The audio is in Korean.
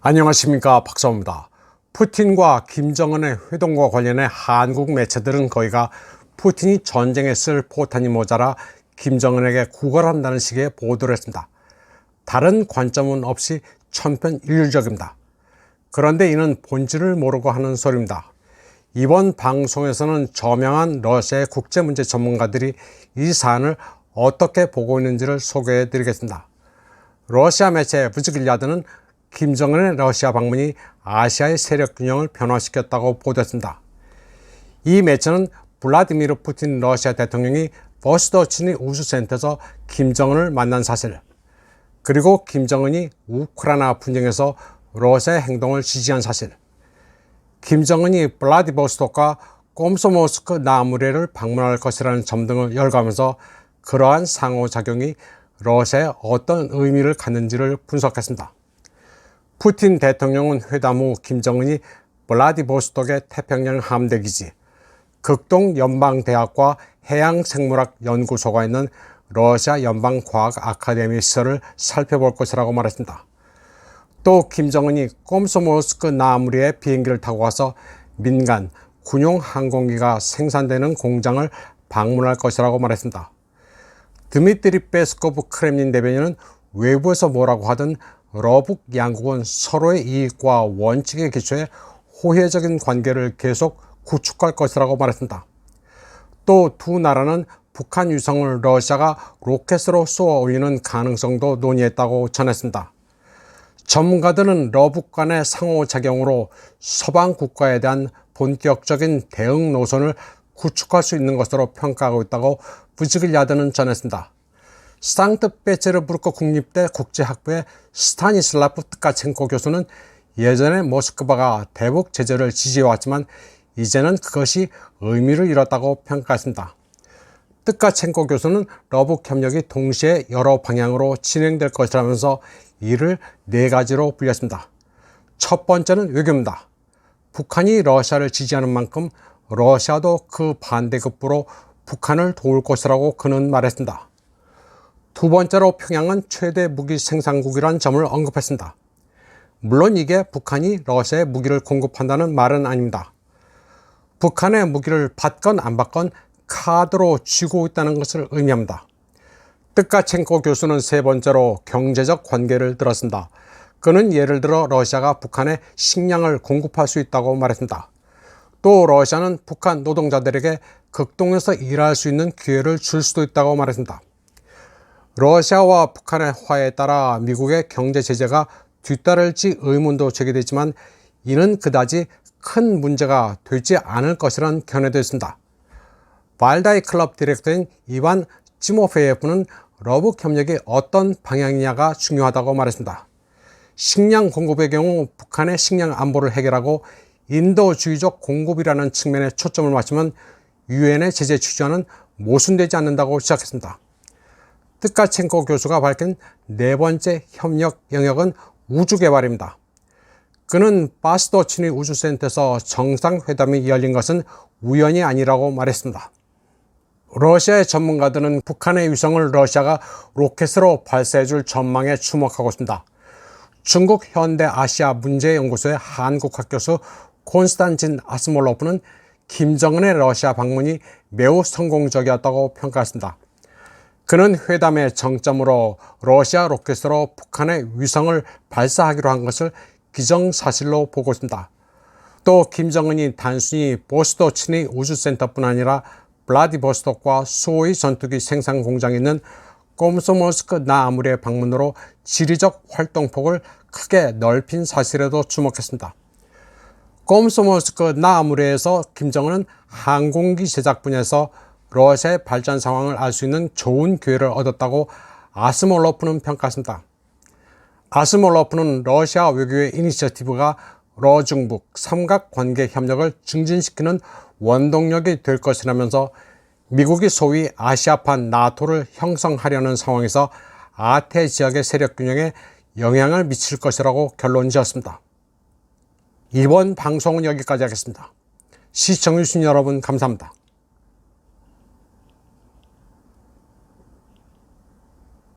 안녕하십니까, 박사입니다. 푸틴과 김정은의 회동과 관련해 한국 매체들은 거의가 푸틴이 전쟁에 쓸 포탄이 모자라 김정은에게 구걸한다는 식의 보도를 했습니다. 다른 관점은 없이 천편일률적입니다. 그런데 이는 본질을 모르고 하는 소리입니다. 이번 방송에서는 저명한 러시아의 국제문제 전문가들이 이 사안을 어떻게 보고 있는지를 소개해 드리겠습니다. 러시아 매체 부즈길야드는 김정은의 러시아 방문이 아시아의 세력 균형을 변화시켰다고 보도했습니다. 이 매체는 블라디미르 푸틴 러시아 대통령이 버스터치니 우주센터에서 김정은을 만난 사실, 그리고 김정은이 우크라이나 분쟁에서 러시아의 행동을 지지한 사실, 김정은이 블라디보스톡과 꼼소모스크 나무레를 방문할 것이라는 점 등을 열거하면서 그러한 상호작용이 러시아에 어떤 의미를 갖는지를 분석했습니다. 푸틴 대통령은 회담 후 김정은이 블라디보스톡의 태평양 함대기지, 극동연방대학과 해양생물학연구소가 있는 러시아 연방과학 아카데미 시설을 살펴볼 것이라고 말했습니다. 또 김정은이 꼼소모스크 나무리에 비행기를 타고 가서 민간 군용 항공기가 생산되는 공장을 방문할 것이라고 말했습니다. 드미트리 페스코프 크렘린 대변인은 외부에서 뭐라고 하든 러북 양국은 서로의 이익과 원칙에 기초해 호혜적인 관계를 계속 구축할 것이라고 말했습니다. 또 두 나라는 북한 위성을 러시아가 로켓으로 쏘아 올리는 가능성도 논의했다고 전했습니다. 전문가들은 러북 간의 상호작용으로 서방 국가에 대한 본격적인 대응 노선을 구축할 수 있는 것으로 평가하고 있다고 부즈길야드는 전했습니다. 상트페테르부르크 국립대 국제학부의 스타니슬라프 트카첸코 교수는 예전에 모스크바가 대북 제재를 지지해왔지만 이제는 그것이 의미를 잃었다고 평가했습니다. 트카첸코 교수는 러북 협력이 동시에 여러 방향으로 진행될 것이라면서 이를 네 가지로 분류했습니다. 첫 번째는 외교입니다. 북한이 러시아를 지지하는 만큼 러시아도 그 반대급부로 북한을 도울 것이라고 그는 말했습니다. 두 번째로 평양은 최대 무기 생산국이라는 점을 언급했습니다. 물론 이게 북한이 러시아에 무기를 공급한다는 말은 아닙니다. 북한의 무기를 받건 안 받건 카드로 쥐고 있다는 것을 의미합니다. 뜨카첸코 교수는 세 번째로 경제적 관계를 들었습니다. 그는 예를 들어 러시아가 북한에 식량을 공급할 수 있다고 말했습니다. 또 러시아는 북한 노동자들에게 극동에서 일할 수 있는 기회를 줄 수도 있다고 말했습니다. 러시아와 북한의 화해에 따라 미국의 경제 제재가 뒤따를지 의문도 제기되지만 이는 그다지 큰 문제가 되지 않을 것이라는 견해도 있습니다. 발다이 클럽 디렉터인 이반 지모페예프는 러북 협력이 어떤 방향이냐가 중요하다고 말했습니다. 식량 공급의 경우 북한의 식량 안보를 해결하고 인도주의적 공급이라는 측면에 초점을 맞추면 유엔의 제재 취지와는 모순되지 않는다고 지적했습니다. 트카첸코 교수가 밝힌 네 번째 협력 영역은 우주개발입니다. 그는 바스토치니 우주센터에서 정상회담이 열린 것은 우연이 아니라고 말했습니다. 러시아의 전문가들은 북한의 위성을 러시아가 로켓으로 발사해줄 전망에 주목하고 있습니다. 중국 현대아시아문제연구소의 한국학 교수 콘스탄진 아스몰로프는 김정은의 러시아 방문이 매우 성공적이었다고 평가했습니다. 그는 회담의 정점으로 러시아 로켓으로 북한의 위성을 발사하기로 한 것을 기정사실로 보고 있습니다. 또 김정은이 단순히 보스토치니 우주센터뿐 아니라 블라디보스톡과 수호의 전투기 생산 공장이 있는 꼼소모스크 나무리의 방문으로 지리적 활동폭을 크게 넓힌 사실에도 주목했습니다. 꼼소모스크 나무리에서 김정은은 항공기 제작 분야에서 러시아의 발전 상황을 알 수 있는 좋은 기회를 얻었다고 아스몰로프는 평가했습니다. 아스몰로프는 러시아 외교의 이니셔티브가 러중북 삼각관계 협력을 증진시키는 원동력이 될 것이라면서 미국이 소위 아시아판 나토를 형성하려는 상황에서 아태 지역의 세력 균형에 영향을 미칠 것이라고 결론 지었습니다. 이번 방송은 여기까지 하겠습니다. 시청해주신 여러분 감사합니다.